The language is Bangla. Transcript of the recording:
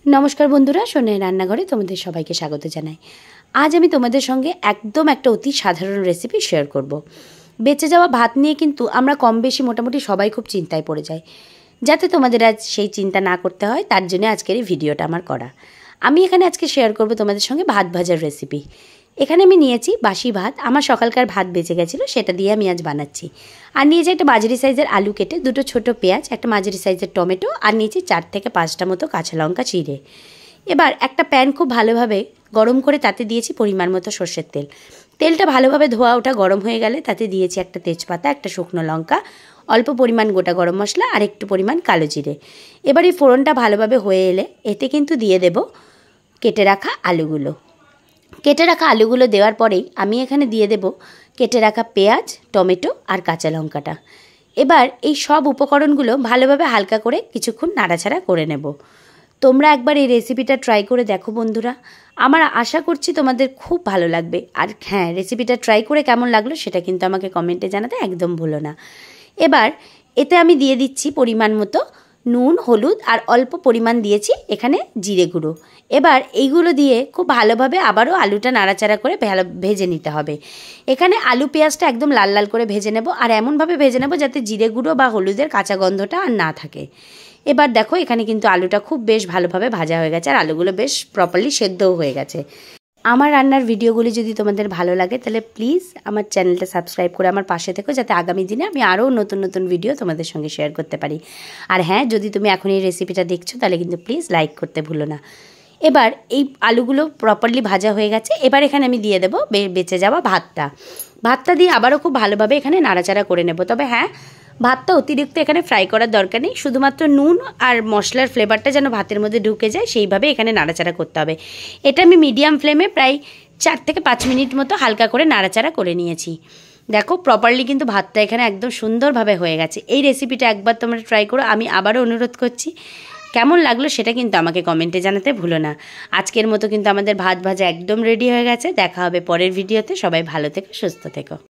নমস্কার বন্ধুরা, সোনাই রান্নাঘরে তোমাদের সবাইকে স্বাগত জানাই। আজ আমি তোমাদের সঙ্গে একদম একটা অতি সাধারণ রেসিপি শেয়ার করব। বেঁচে যাওয়া ভাত নিয়ে কিন্তু আমরা কম বেশি মোটামুটি সবাই খুব চিন্তায় পড়ে যাই। যাতে তোমাদের আজ সেই চিন্তা না করতে হয় তার জন্য আজকের এই ভিডিওটা আমার করা। আমি এখানে আজকে শেয়ার করব তোমাদের সঙ্গে ভাত ভাজার রেসিপি। এখানে আমি নিয়েছি বাসি ভাত, আমার সকালকার ভাত বেঁচে গেছিলো, সেটা দিয়ে আমি আজ বানাচ্ছি। আর নিয়েছি একটা মাঝারি সাইজের আলু কেটে, দুটো ছোট পেঁয়াজ, একটা মাঝারি সাইজের টমেটো, আর নিয়েছি 4 থেকে 5টা মতো কাঁচা লঙ্কা চিড়ে। এবার একটা প্যান খুব ভালোভাবে গরম করে তাতে দিয়েছি পরিমাণ মতো সর্ষের তেল। তেলটা ভালোভাবে ধোয়া ওটা গরম হয়ে গেলে তাতে দিয়েছি একটা তেজপাতা, একটা শুকনো লঙ্কা, অল্প পরিমাণ গোটা গরম মশলা আর একটু পরিমাণ কালো জিরে। এবার এই ফোড়নটা ভালোভাবে হয়ে এলে এতে কিন্তু দিয়ে দেব কেটে রাখা আলুগুলো। কেটে রাখা আলুগুলো দেওয়ার পরেই আমি এখানে দিয়ে দেব কেটে রাখা পেঁয়াজ, টমেটো আর কাঁচা লঙ্কাটা। এবার এই সব উপকরণগুলো ভালোভাবে হালকা করে কিছুক্ষণ নাড়াচাড়া করে নেব। তোমরা একবার এই রেসিপিটা ট্রাই করে দেখো বন্ধুরা, আমার আশা করছি তোমাদের খুব ভালো লাগবে। আর হ্যাঁ, রেসিপিটা ট্রাই করে কেমন লাগলো সেটা কিন্তু আমাকে কমেন্টে জানাতে একদম ভুলো না। এবার এতে আমি দিয়ে দিচ্ছি পরিমাণ মতো নুন, হলুদ আর অল্প পরিমাণ দিয়েছি এখানে জিরে গুঁড়ো। এবার এইগুলো দিয়ে খুব ভালোভাবে আবারও আলুটা নাড়াচাড়া করে ভেজে নিতে হবে। এখানে আলু পেঁয়াজটা একদম লাল লাল করে ভেজে নেব, আর এমনভাবে ভেজে নেব যাতে জিরে গুঁড়ো বা হলুদের কাঁচা গন্ধটা আর না থাকে। এবার দেখো এখানে কিন্তু আলুটা খুব বেশ ভালোভাবে ভাজা হয়ে গেছে আর আলুগুলো বেশ প্রপারলি সেদ্ধও হয়ে গেছে। আমার রান্নার ভিডিওগুলি যদি তোমাদের ভালো লাগে তাহলে প্লিজ আমার চ্যানেলটা সাবস্ক্রাইব করে আমার পাশে থেকো, যাতে আগামী দিনে আমি আরও নতুন নতুন ভিডিও তোমাদের সঙ্গে শেয়ার করতে পারি। আর হ্যাঁ, যদি তুমি এখন এই রেসিপিটা দেখছো তাহলে কিন্তু প্লিজ লাইক করতে ভুলো না। এবার এই আলুগুলো প্রপারলি ভাজা হয়ে গেছে। এবার এখানে আমি দিয়ে দেবো বেঁচে যাওয়া ভাতটা দিয়ে আবারও খুব ভালোভাবে এখানে নাড়াচাড়া করে নেব। তবে হ্যাঁ, ভাতটা অতিরিক্ত এখানে ফ্রাই করার দরকার নেই, শুধুমাত্র নুন আর মশলার ফ্লেভারটা যেন ভাতের মধ্যে ঢুকে যায় সেইভাবে এখানে নাড়াচাড়া করতে হবে। এটা আমি মিডিয়াম ফ্লেমে প্রায় 4 থেকে 5 মিনিট মতো হালকা করে নাড়াচাড়া করে নিয়েছি। দেখো প্রপারলি কিন্তু ভাতটা এখানে একদম সুন্দরভাবে হয়ে গেছে। এই রেসিপিটা একবার তোমরা ট্রাই করো, আমি আবারও অনুরোধ করছি। কেমন লাগলো সেটা কিন্তু আমাকে কমেন্টে জানাতে ভুলো না। আজকের মতো কিন্তু আমাদের ভাত ভাজা একদম রেডি হয়ে গেছে। দেখা হবে পরের ভিডিওতে। সবাই ভালো থেকো, সুস্থ থেকো।